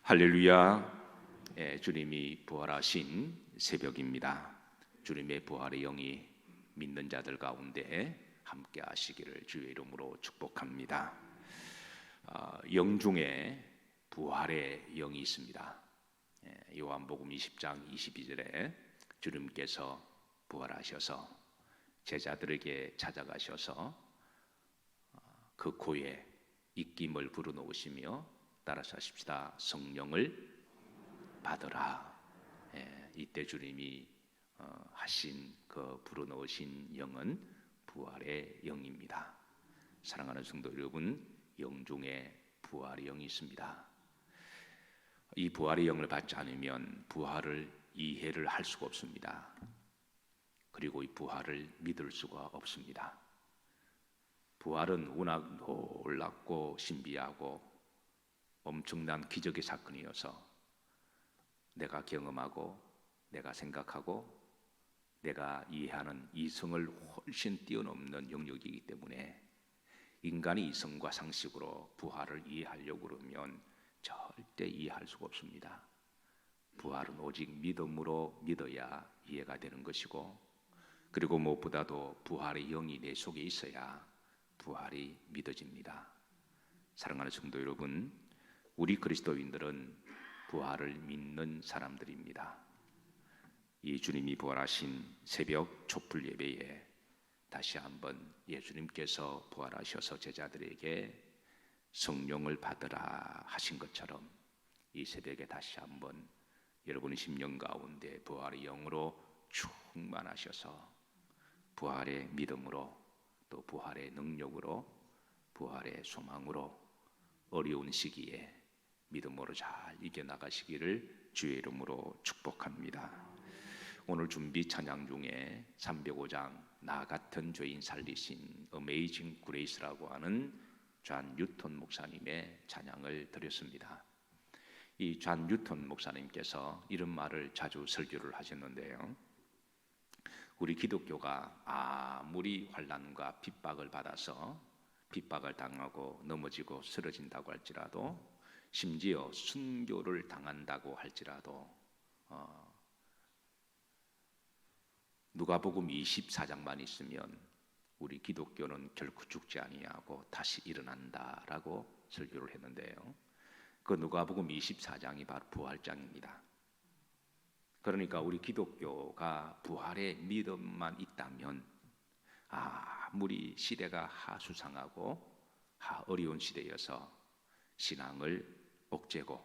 할렐루야. 주님이 부활하신 새벽입니다. 주님의 부활의 영이 믿는 자들 가운데 함께 하시기를 주의 이름으로 축복합니다. 영 중에 부활의 영이 있습니다. 요한복음 20장 22절에 주님께서 부활하셔서 제자들에게 찾아가셔서 그 코에 입김을 불어넣으시며 따라서 하십시다. 성령을 받으라. 이때 주님이 하신 그 불어넣으신 영은 부활의 영입니다. 사랑하는 성도 여러분, 영 중에 부활의 영이 있습니다. 이 부활의 영을 받지 않으면 부활을 이해를 할 수가 없습니다. 그리고 이 부활을 믿을 수가 없습니다. 부활은 워낙 놀랍고 신비하고 엄청난 기적의 사건이어서 내가 경험하고 내가 생각하고 내가 이해하는 이성을 훨씬 뛰어넘는 영역이기 때문에 인간의 이성과 상식으로 부활을 이해하려고 그러면 절대 이해할 수가 없습니다. 부활은 오직 믿음으로 믿어야 이해가 되는 것이고, 그리고 무엇보다도 부활의 영이 내 속에 있어야 부활이 믿어집니다. 사랑하는 성도 여러분, 우리 그리스도인들은 부활을 믿는 사람들입니다. 이 주님이 부활하신 새벽 촛불 예배에 다시 한번 예수님께서 부활하셔서 제자들에게 성령을 받으라 하신 것처럼 이 새벽에 다시 한번 여러분의 심령 가운데 부활의 영으로 충만하셔서 부활의 믿음으로 또 부활의 능력으로 부활의 소망으로 어려운 시기에 믿음으로 잘 이겨나가시기를 주의 이름으로 축복합니다. 오늘 준비 찬양 중에 305장 나 같은 죄인 살리신 어메이징 그레이스라고 하는 존 뉴턴 목사님의 찬양을 드렸습니다. 이 존 뉴턴 목사님께서 이런 말을 자주 설교를 하셨는데요. 우리 기독교가 아무리 환난과 핍박을 받아서 핍박을 당하고 넘어지고 쓰러진다고 할지라도, 심지어 순교를 당한다고 할지라도 누가복음 24장만 있으면 우리 기독교는 결코 죽지 아니하고 다시 일어난다라고 설교를 했는데요. 그 누가복음 24장이 바로 부활장입니다. 그러니까 우리 기독교가 부활의 믿음만 있다면 아무리 시대가 하수상하고 어려운 시대여서 신앙을 억제고,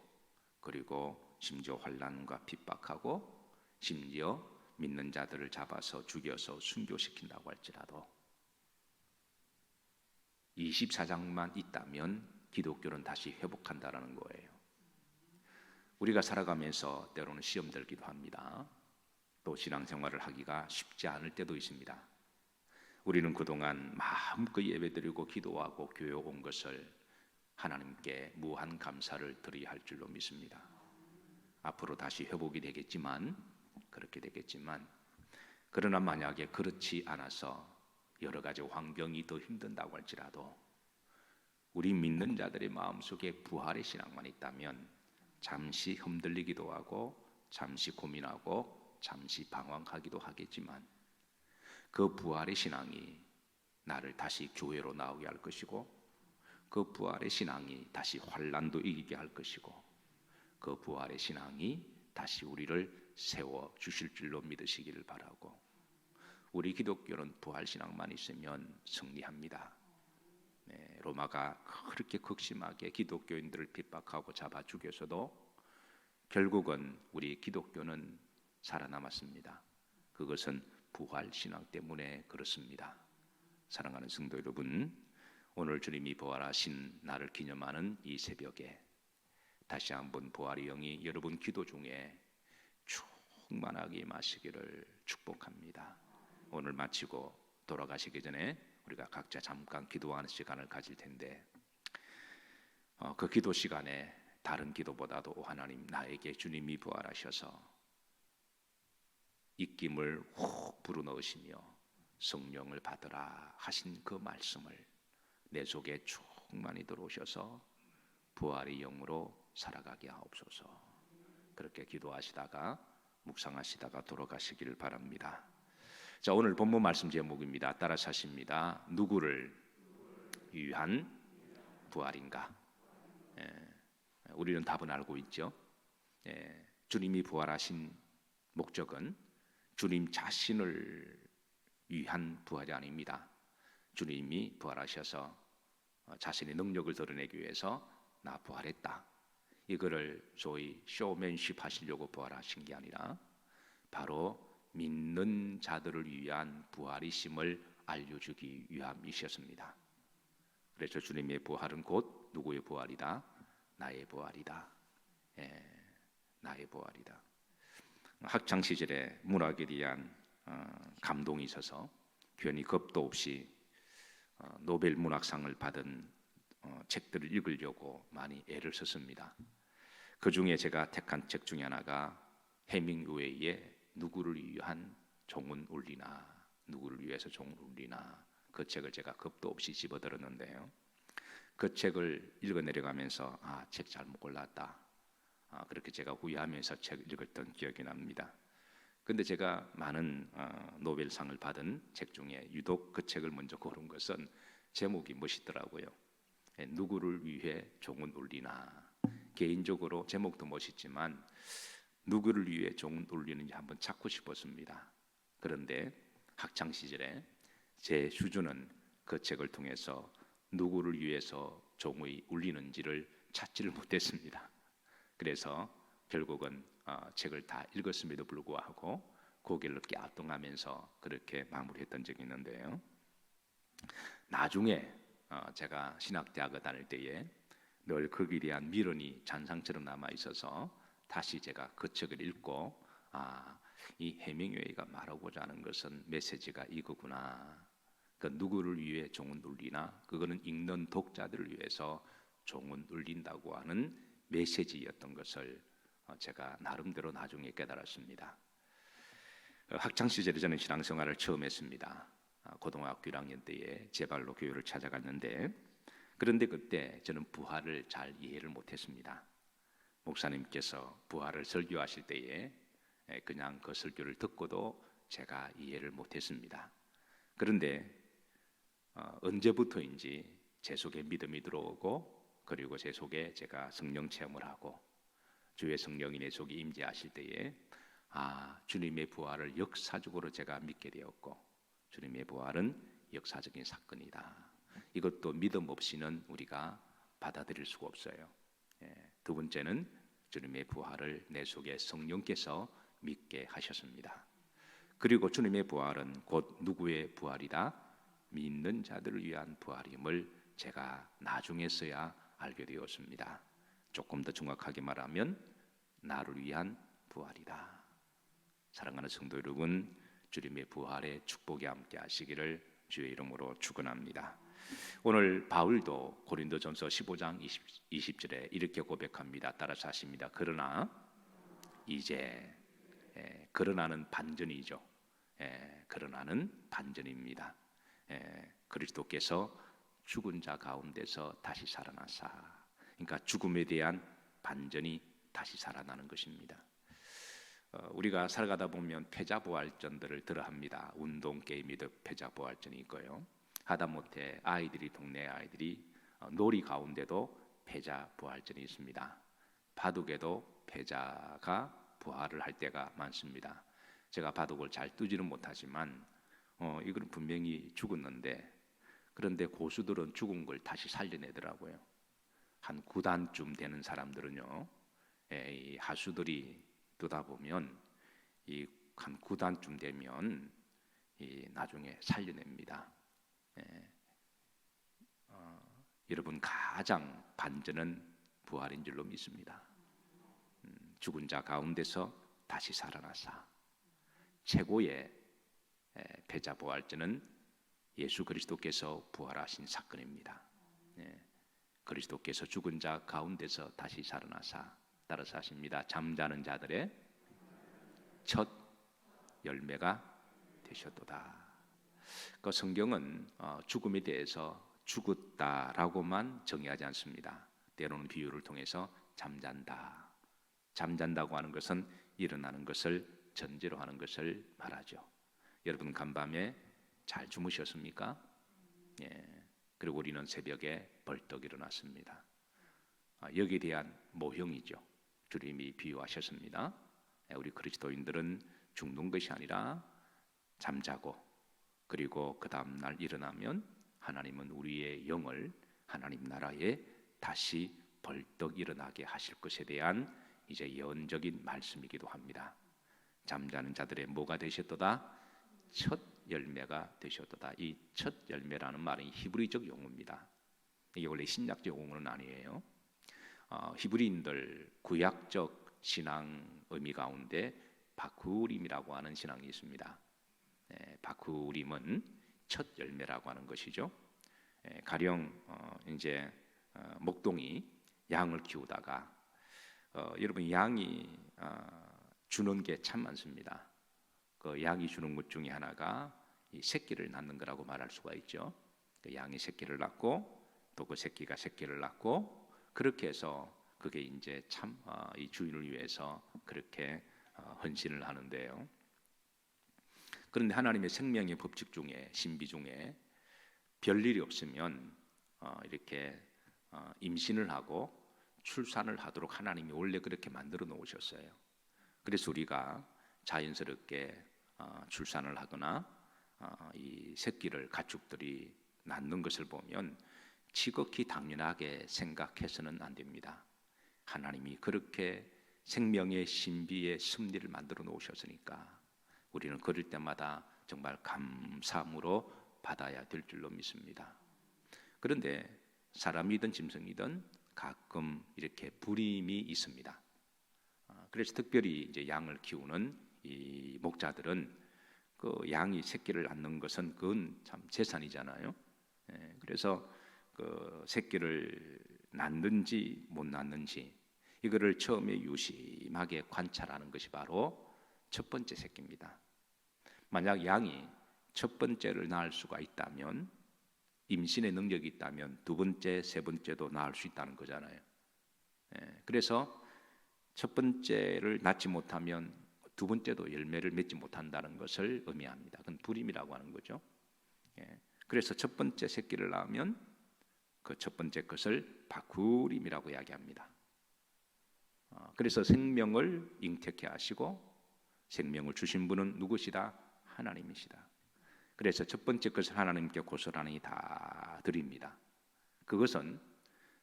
그리고 심지어 환난과 핍박하고, 심지어 믿는 자들을 잡아서 죽여서 순교시킨다고 할지라도 24장만 있다면 기독교는 다시 회복한다라는 거예요. 우리가 살아가면서 때로는 시험 들기도 합니다. 또 신앙생활을 하기가 쉽지 않을 때도 있습니다. 우리는 그동안 마음껏 예배드리고 기도하고 교회 온 것을 하나님께 무한 감사를 드려야 할 줄로 믿습니다. 앞으로 다시 회복이 되겠지만, 그렇게 되겠지만, 그러나 만약에 그렇지 않아서 여러 가지 환경이 더 힘든다고 할지라도 우리 믿는 자들의 마음속에 부활의 신앙만 있다면 잠시 흔들리기도 하고 잠시 고민하고 잠시 방황하기도 하겠지만, 그 부활의 신앙이 나를 다시 교회로 나오게 할 것이고, 그 부활의 신앙이 다시 환난도 이기게 할 것이고, 그 부활의 신앙이 다시 우리를 세워 주실 줄로 믿으시기를 바라고, 우리 기독교는 부활 신앙만 있으면 승리합니다. 로마가 그렇게 극심하게 기독교인들을 핍박하고 잡아 죽여서도 결국은 우리 기독교는 살아남았습니다. 그것은 부활 신앙 때문에 그렇습니다. 사랑하는 성도 여러분, 오늘 주님이 부활하신 날을 기념하는 이 새벽에 다시 한번 부활의 영이 여러분 기도 중에 충만하게 임하시기를 축복합니다. 오늘 마치고 돌아가시기 전에 우리가 각자 잠깐 기도하는 시간을 가질 텐데, 그 기도 시간에 다른 기도보다도 하나님, 나에게 주님이 부활하셔서 입김을 훅 불어넣으시며 성령을 받으라 하신 그 말씀을 내 속에 충만히 들어오셔서 부활의 영으로 살아가게 하옵소서. 그렇게 기도하시다가 묵상하시다가 돌아가시기를 바랍니다. 자, 오늘 본문 말씀 제목입니다. 따라서 하십니다. 누구를 위한 부활인가? 우리는 답은 알고 있죠. 주님이 부활하신 목적은 주님 자신을 위한 부활이 아닙니다. 주님이 부활하셔서 자신의 능력을 드러내기 위해서 나 부활했다, 이거를 소위 쇼맨십 하시려고 부활하신 게 아니라 바로 믿는 자들을 위한 부활이심을 알려주기 위함이셨습니다. 그래서 주님의 부활은 곧 누구의 부활이다? 나의 부활이다. 나의 부활이다. 학창 시절에 문학에 대한 감동이 있어서 괜히 겁도 없이 노벨 문학상을 받은 책들을 읽으려고 많이 애를 썼습니다. 그 중에 제가 택한 책 중에 하나가 해밍웨이의 누구를 위한 종은 울리나, 누구를 위해서 종은 울리나, 그 책을 제가 겁도 없이 집어들었는데요. 그 책을 읽어 내려가면서 책 잘못 골랐다, 그렇게 제가 후회하면서 책을 읽었던 기억이 납니다. 근데 제가 많은 노벨상을 받은 책 중에 유독 그 책을 먼저 고른 것은 제목이 멋있더라고요. 누구를 위해 종은 울리나. 개인적으로 제목도 멋있지만 누구를 위해 종은 울리는지 한번 찾고 싶었습니다. 그런데 학창 시절에 제 수준은 그 책을 통해서 누구를 위해서 종이 울리는지를 찾지를 못했습니다. 그래서 결국은 책을 다 읽었음에도 불구하고 고개를 갸우뚱하면서 그렇게 마무리했던 적이 있는데요. 나중에 제가 신학대학을 다닐 때에 늘 거기에 대한 미련이 잔상처럼 남아 있어서 다시 제가 그 책을 읽고 이 해밍웨이가 말하고자 하는 것은 메시지가 이거구나. 그 누구를 위해 종은 울리나, 그거는 읽는 독자들을 위해서 종은 울린다고 하는 메시지였던 것을 제가 나름대로 나중에 깨달았습니다. 학창 시절에 저는 신앙생활을 처음 했습니다. 고등학교 1학년 때에 제 발로 교회를 찾아갔는데, 그런데 그때 저는 부활을 잘 이해를 못했습니다. 목사님께서 부활을 설교하실 때에 그냥 그 설교를 듣고도 제가 이해를 못했습니다. 그런데 언제부터인지 제 속에 믿음이 들어오고, 그리고 제 속에 제가 성령 체험을 하고 주의 성령이 내 속에 임재하실 때에 주님의 부활을 역사적으로 제가 믿게 되었고, 주님의 부활은 역사적인 사건이다. 이것도 믿음 없이는 우리가 받아들일 수가 없어요. 두 번째는 주님의 부활을 내 속에 성령께서 믿게 하셨습니다. 그리고 주님의 부활은 곧 누구의 부활이다? 믿는 자들을 위한 부활임을 제가 나중에서야 알게 되었습니다. 조금 더 정확하게 말하면 나를 위한 부활이다. 사랑하는 성도 여러분, 주님의 부활의 축복이 함께 하시기를 주의 이름으로 축원합니다. 오늘 바울도 고린도전서 15장 20절에 이렇게 고백합니다. 따라서 하십니다. 그러나 이제, 그러나는 반전이죠. 그러나는 반전입니다. 그리스도께서 죽은 자 가운데서 다시 살아나사, 그러니까 죽음에 대한 반전이 다시 살아나는 것입니다. 우리가 살아가다 보면 패자부활전들을 들어합니다. 운동 게임이든 패자부활전이 있고요. 하다못해 동네 아이들이 놀이 가운데도 패자부활전이 있습니다. 바둑에도 패자가 부활을 할 때가 많습니다. 제가 바둑을 잘 두지는 못하지만 이건 분명히 죽었는데, 그런데 고수들은 죽은 걸 다시 살려내더라고요. 한 9단쯤 되는 사람들은요, 이 하수들이 두다 보면 이 한 9단쯤 되면 나중에 살려냅니다. 여러분, 가장 반전은 부활인 줄로 믿습니다. 죽은 자 가운데서 다시 살아나사, 최고의 패자부활전은 예수 그리스도께서 부활하신 사건입니다. 그리스도께서 죽은 자 가운데서 다시 살아나사, 따라서 하십니다. 잠자는 자들의 첫 열매가 되셨도다. 그 성경은 죽음에 대해서 죽었다라고만 정의하지 않습니다. 때로는 비유를 통해서 잠잔다. 잠잔다고 하는 것은 일어나는 것을 전제로 하는 것을 말하죠. 여러분 간밤에 잘 주무셨습니까? 예. 그리고 우리는 새벽에 벌떡 일어났습니다. 여기에 대한 모형이죠. 주님이 비유하셨습니다. 우리 그리스도인들은 죽는 것이 아니라 잠자고, 그리고 그 다음 날 일어나면 하나님은 우리의 영을 하나님 나라에 다시 벌떡 일어나게 하실 것에 대한 이제 예언적인 말씀이기도 합니다. 잠자는 자들의 뭐가 되셨도다? 첫 열매가 되셨도다. 이 첫 열매라는 말은 히브리적 용어입니다. 이게 원래 신약적 용어는 아니에요. 히브리인들 구약적 신앙 의미 가운데 바쿠림이라고 하는 신앙이 있습니다. 바쿠림은 첫 열매라고 하는 것이죠. 가령 이제 목동이 양을 키우다가 여러분 양이 주는 게 참 많습니다. 그 양이 주는 것 중에 하나가 이 새끼를 낳는 거라고 말할 수가 있죠. 그 양이 새끼를 낳고 또 그 새끼가 새끼를 낳고 그렇게 해서 그게 이제 참 이 주인을 위해서 그렇게 헌신을 하는데요. 그런데 하나님의 생명의 법칙 중에 신비 중에 별일이 없으면 이렇게 임신을 하고 출산을 하도록 하나님이 원래 그렇게 만들어 놓으셨어요. 그래서 우리가 자연스럽게 출산을 하거나 이 새끼를 가축들이 낳는 것을 보면 지극히 당연하게 생각해서는 안 됩니다. 하나님이 그렇게 생명의 신비의 섭리를 만들어 놓으셨으니까 우리는 그럴 때마다 정말 감사함으로 받아야 될 줄로 믿습니다. 그런데 사람이든 짐승이든 가끔 이렇게 불임이 있습니다. 그래서 특별히 이제 양을 키우는 이 목자들은 그 양이 새끼를 낳는 것은 그건 참 재산이잖아요. 그래서 그 새끼를 낳는지 못 낳는지 이거를 처음에 유심하게 관찰하는 것이 바로 첫 번째 새끼입니다. 만약 양이 첫 번째를 낳을 수가 있다면, 임신의 능력이 있다면 두 번째, 세 번째도 낳을 수 있다는 거잖아요. 그래서 첫 번째를 낳지 못하면 두 번째도 열매를 맺지 못한다는 것을 의미합니다. 그건 불임이라고 하는 거죠. 그래서 첫 번째 새끼를 낳으면 그 첫 번째 것을 바쿠림이라고 이야기합니다. 그래서 생명을 잉태케 하시고 생명을 주신 분은 누구시다? 하나님이시다. 그래서 첫 번째 것을 하나님께 고스란히 다 드립니다. 그것은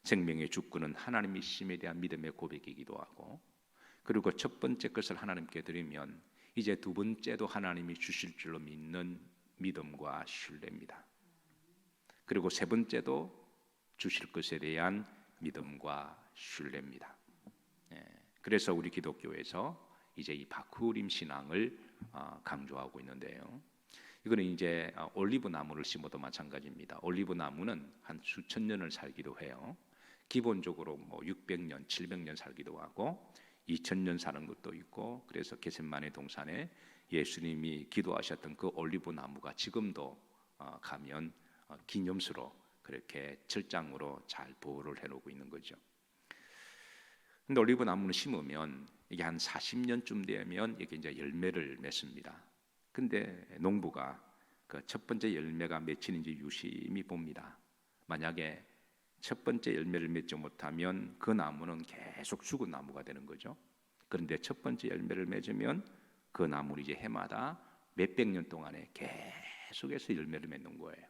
생명의 주권은 하나님이심에 대한 믿음의 고백이기도 하고, 그리고 첫 번째 것을 하나님께 드리면 이제 두 번째도 하나님이 주실 줄로 믿는 믿음과 신뢰입니다. 그리고 세 번째도 주실 것에 대한 믿음과 신뢰입니다. 그래서 우리 기독교에서 이제 이 바쿠림 신앙을 강조하고 있는데요. 이거는 이제 올리브 나무를 심어도 마찬가지입니다. 올리브 나무는 한 수천 년을 살기도 해요. 기본적으로 뭐 600년, 700년 살기도 하고 2000년 사는 것도 있고, 그래서 겟세마네 동산에 예수님이 기도하셨던 그 올리브 나무가 지금도 가면 기념수로 그렇게 철장으로 잘 보호를 해놓고 있는 거죠. 근데 올리브 나무는 심으면 이게 한 40년쯤 되면 이게 이제 열매를 맺습니다. 근데 농부가 그 첫 번째 열매가 맺히는지 유심히 봅니다. 만약에 첫 번째 열매를 맺지 못하면 그 나무는 계속 죽은 나무가 되는 거죠. 그런데 첫 번째 열매를 맺으면 그 나무는 이제 해마다 몇백 년 동안에 계속해서 열매를 맺는 거예요.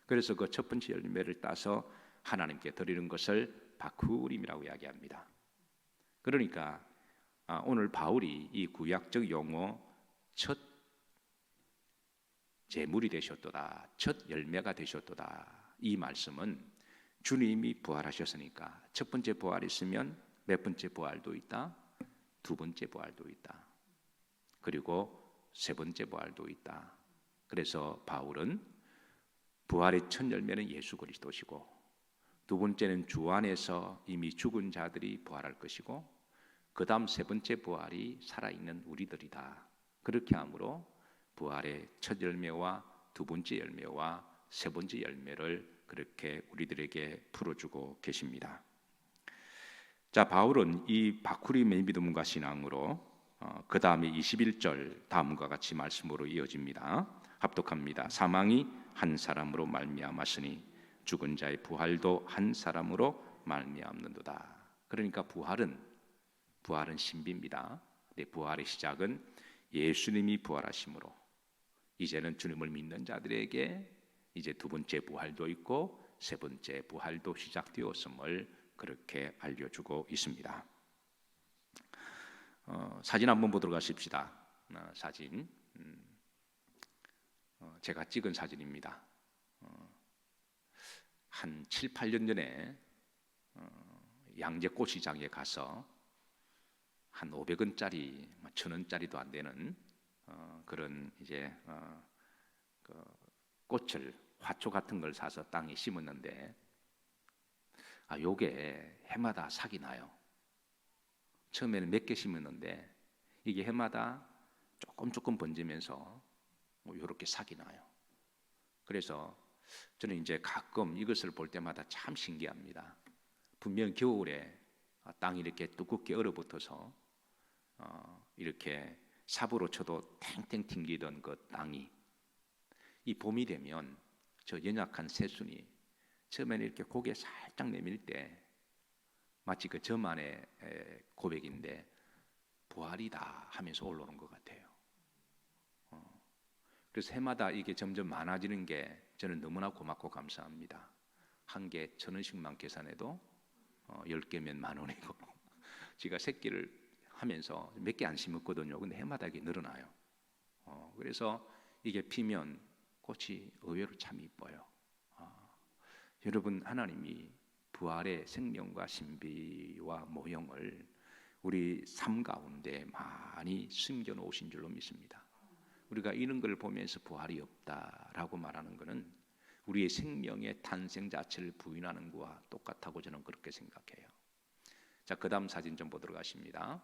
그래서 그 첫 번째 열매를 따서 하나님께 드리는 것을 바쿠림이라고 이야기합니다. 그러니까 오늘 바울이 이 구약적 용어 첫 제물이 되셨도다, 첫 열매가 되셨도다, 이 말씀은 주님이 부활하셨으니까 첫 번째 부활이 있으면 몇 번째 부활도 있다, 두 번째 부활도 있다, 그리고 세 번째 부활도 있다. 그래서 바울은 부활의 첫 열매는 예수 그리스도시고, 두 번째는 주 안에서 이미 죽은 자들이 부활할 것이고, 그 다음 세 번째 부활이 살아있는 우리들이다. 그렇게 하므로 부활의 첫 열매와 두 번째 열매와 세 번째 열매를 그렇게 우리들에게 풀어주고 계십니다. 자, 바울은 이 바쿠림의 믿음과 신앙으로 그 다음에 21절 다음과 같이 말씀으로 이어집니다. 합독합니다. 사망이 한 사람으로 말미암았으니 죽은 자의 부활도 한 사람으로 말미암는도다. 그러니까 부활은 신비입니다. 부활의 시작은 예수님이 부활하심으로 이제는 주님을 믿는 자들에게 이제 두 번째 부활도 있고 세 번째 부활도 시작되었음을 그렇게 알려주고 있습니다. 사진 한번 보도록 하십시다. 사진 제가 찍은 사진입니다. 한 7, 8년 전에 양재꽃시장에 가서 한 500원짜리, 1,000원짜리도 안 되는 그런 이제 그 꽃을 화초 같은 걸 사서 땅에 심었는데 요게 해마다 삭이 나요. 처음에는 몇 개 심었는데 이게 해마다 조금 번지면서 이렇게 삭이 나요. 그래서 저는 이제 가끔 이것을 볼 때마다 참 신기합니다. 분명 겨울에 땅이 이렇게 두껍게 얼어붙어서 이렇게 삽으로 쳐도 탱탱 튕기던 그 땅이 이 봄이 되면 저 연약한 새순이 처음에는 이렇게 고개 살짝 내밀 때 마치 그 저만의 고백인데 부활이다 하면서 올라오는 것 같아요. 그래서 해마다 이게 점점 많아지는 게 저는 너무나 고맙고 감사합니다. 한 개 1,000원씩만 계산해도 10개면 10,000원이고 제가 새끼를 하면서 몇 개 안 심었거든요. 근데 해마다 이게 늘어나요. 그래서 이게 피면 꽃이 의외로 참 이뻐요. 여러분, 하나님이 부활의 생명과 신비와 모형을 우리 삶 가운데 많이 숨겨 놓으신 줄로 믿습니다. 우리가 이런 걸 보면서 부활이 없다라고 말하는 것은 우리의 생명의 탄생 자체를 부인하는 것과 똑같다고 저는 그렇게 생각해요. 자, 그 다음 사진 좀 보도록 하십니다.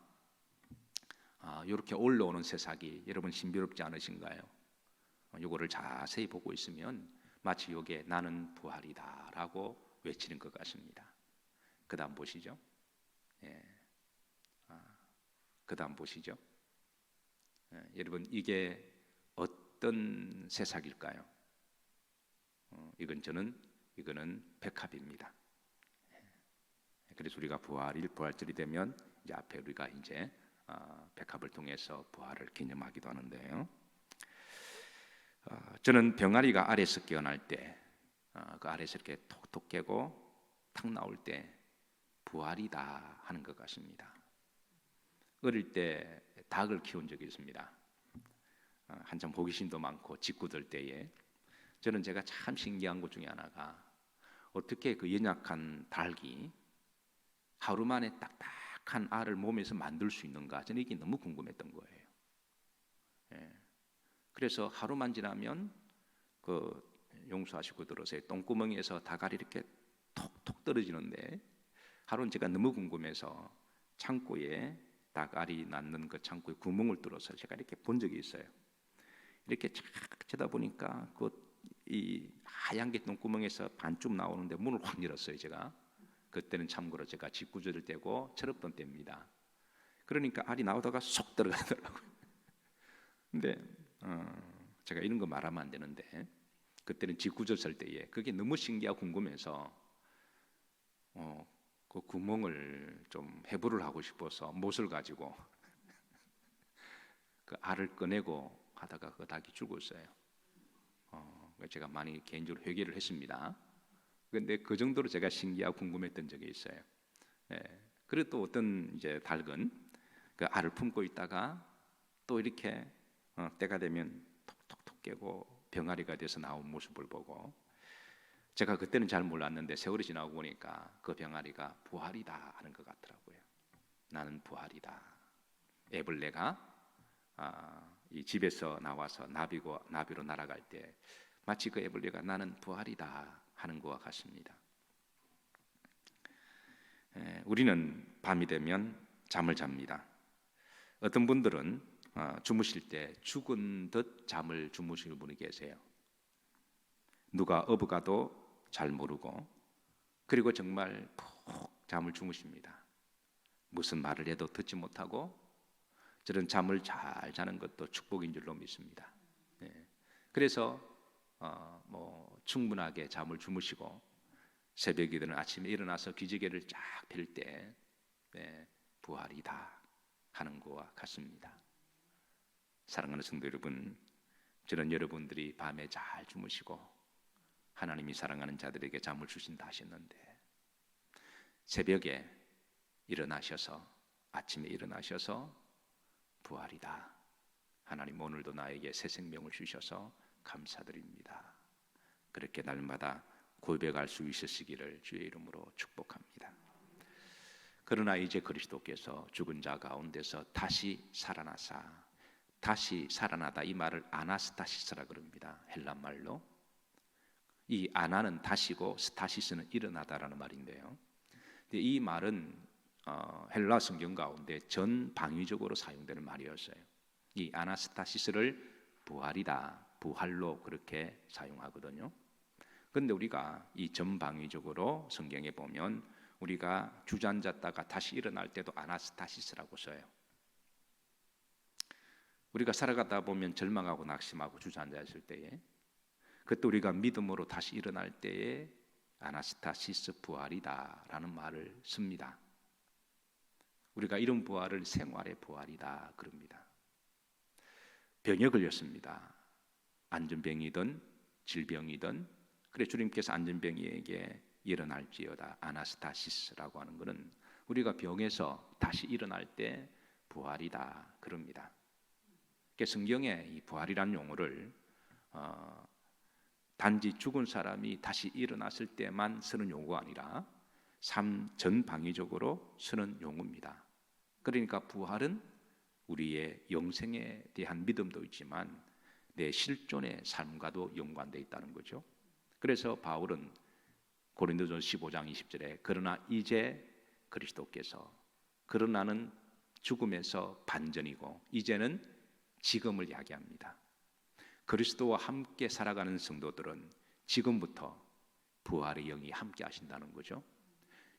이렇게 올라오는 새싹이 여러분 신비롭지 않으신가요? 이거를 자세히 보고 있으면 마치 이게 나는 부활이다라고 외치는 것 같습니다. 그 다음 보시죠. 그 다음 보시죠. 여러분, 이게 어떤 새싹일까요? 이거는 백합입니다. 그래서 우리가 부활절이 되면 이제 앞에 우리가 이제 백합을 통해서 부활을 기념하기도 하는데요. 저는 병아리가 알에서 깨어날 때, 그 알에서 이렇게 톡톡 깨고 탁 나올 때 부활이다 하는 것 같습니다. 어릴 때 닭을 키운 적이 있습니다. 한참 호기심도 많고 직구들 때에 저는 제가 참 신기한 것 중에 하나가 어떻게 그 연약한 닭이 하루 만에 딱딱한 알을 몸에서 만들 수 있는가, 저는 이게 너무 궁금했던 거예요. 그래서 하루만 지나면 그 용서하시고 들으세요. 똥구멍에서 닭알이 이렇게 톡톡 떨어지는데 하루는 제가 너무 궁금해서 창고에 닭알이 낳는 그 창고에 구멍을 뚫어서 제가 이렇게 본 적이 있어요. 이렇게 착 쳐다보니까 이 하얀 게 똥구멍에서 반쯤 나오는데 문을 확 열었어요. 제가 그때는 참고로 제가 직구조를 떼고 철없던 때입니다. 그러니까 알이 나오다가 쏙 들어가더라고요. 근데 제가 이런 거 말하면 안 되는데 그때는 직구조 썰 때에 그게 너무 신기하고 궁금해서 그 구멍을 좀 해부를 하고 싶어서 못을 가지고 그 알을 꺼내고 하다가 그 닭이 죽었어요. 제가 많이 개인적으로 회개를 했습니다. 그런데 그 정도로 제가 신기하고 궁금했던 적이 있어요. 그리고 또 어떤 이제 닭은 그 알을 품고 있다가 또 이렇게 때가 되면 톡톡톡 깨고 병아리가 돼서 나온 모습을 보고 제가 그때는 잘 몰랐는데 세월이 지나고 보니까 그 병아리가 부활이다 하는 것 같더라고요. 나는 부활이다. 애벌레가 이 집에서 나와서 나비로 날아갈 때 마치 그 애벌레가 나는 부활이다 하는 것과 같습니다. 우리는 밤이 되면 잠을 잡니다. 어떤 분들은 주무실 때 죽은 듯 잠을 주무시는 분이 계세요. 누가 어부가도 잘 모르고 그리고 정말 푹 잠을 주무십니다. 무슨 말을 해도 듣지 못하고 저런 잠을 잘 자는 것도 축복인 줄로 믿습니다. 그래서 충분하게 잠을 주무시고 새벽이 되는 아침에 일어나서 기지개를 쫙 펼 때 부활이다 하는 것과 같습니다. 사랑하는 성도 여러분, 저는 여러분들이 밤에 잘 주무시고 하나님이 사랑하는 자들에게 잠을 주신다 하셨는데 새벽에 일어나셔서 아침에 일어나셔서 부활이다. 하나님 오늘도 나에게 새 생명을 주셔서 감사드립니다. 그렇게 날마다 고백할 수 있으시기를 주의 이름으로 축복합니다. 그러나 이제 그리스도께서 죽은 자 가운데서 다시 살아나사, 다시 살아나다, 이 말을 아나스타시스라 그럽니다. 헬라 말로. 이 아나는 다시고 스타시스는 일어나다라는 말인데요. 이 말은 헬라 성경 가운데 전방위적으로 사용되는 말이었어요. 이 아나스타시스를 부활이다, 부활로 그렇게 사용하거든요. 그런데 우리가 이 전방위적으로 성경에 보면 우리가 주저앉았다가 다시 일어날 때도 아나스타시스라고 써요. 우리가 살아가다 보면 절망하고 낙심하고 주저앉아 있을 때에, 그때 우리가 믿음으로 다시 일어날 때에 아나스타시스 부활이다라는 말을 씁니다. 우리가 이런 부활을 생활의 부활이다 그럽니다. 병에 걸렸습니다. 안전병이든 질병이든, 그래 주님께서 안전병이에게 일어날지어다, 아나스타시스라고 하는 것은 우리가 병에서 다시 일어날 때 부활이다 그럽니다. 성경에 이 부활이라는 용어를 단지 죽은 사람이 다시 일어났을 때만 쓰는 용어가 아니라 삶 전방위적으로 쓰는 용어입니다. 그러니까 부활은 우리의 영생에 대한 믿음도 있지만 내 실존의 삶과도 연관되어 있다는 거죠. 그래서 바울은 고린도전서 15장 20절에 그러나 이제 그리스도께서, 그러나는 죽음에서 반전이고 이제는 지금을 이야기합니다. 그리스도와 함께 살아가는 성도들은 지금부터 부활의 영이 함께 하신다는 거죠.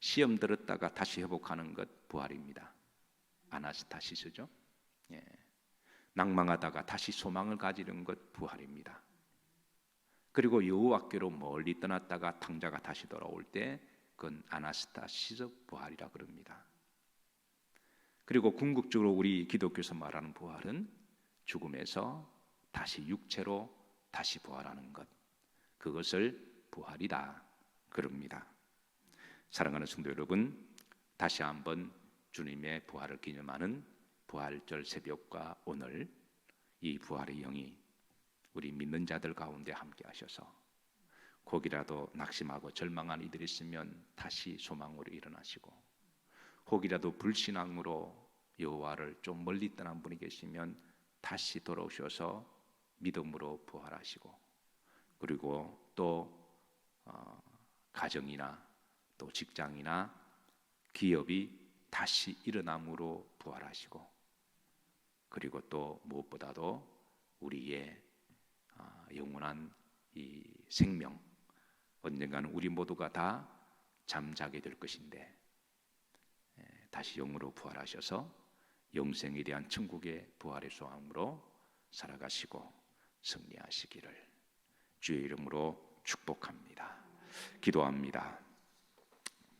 시험 들었다가 다시 회복하는 것 부활입니다. 아나스타시스죠. 낭망하다가 다시 소망을 가지는 것 부활입니다. 그리고 여호와께로 멀리 떠났다가 탕자가 다시 돌아올 때 그건 아나스타시스 부활이라 그럽니다. 그리고 궁극적으로 우리 기독교에서 말하는 부활은 죽음에서 다시 육체로 다시 부활하는 것, 그것을 부활이다 그럽니다. 사랑하는 성도 여러분, 다시 한번 주님의 부활을 기념하는 부활절 새벽과 오늘 이 부활의 영이 우리 믿는 자들 가운데 함께 하셔서 혹이라도 낙심하고 절망한 이들이 있으면 다시 소망으로 일어나시고, 혹이라도 불신앙으로 여호와를 좀 멀리 떠난 분이 계시면 다시 돌아오셔서 믿음으로 부활하시고, 그리고 또 가정이나 또 직장이나 기업이 다시 일어남으로 부활하시고, 그리고 또 무엇보다도 우리의 영원한 이 생명, 언젠가는 우리 모두가 다 잠자게 될 것인데 다시 영으로 부활하셔서 영생에 대한 천국의 부활의 소망으로 살아가시고 승리하시기를 주의 이름으로 축복합니다. 기도합니다.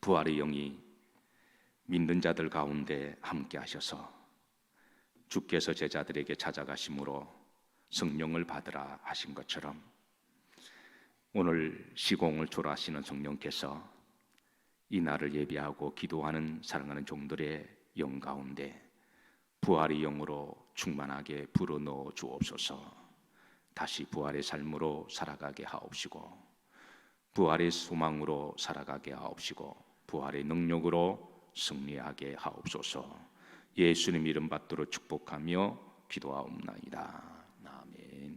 부활의 영이 믿는 자들 가운데 함께 하셔서 주께서 제자들에게 찾아가심으로 성령을 받으라 하신 것처럼 오늘 시공을 초라하시는 성령께서 이 날을 예비하고 기도하는 사랑하는 종들의 영 가운데 부활의 영으로 충만하게 불어넣어 주옵소서. 다시 부활의 삶으로 살아가게 하옵시고, 부활의 소망으로 살아가게 하옵시고, 부활의 능력으로 승리하게 하옵소서. 예수님 이름 받들어 축복하며 기도하옵나이다.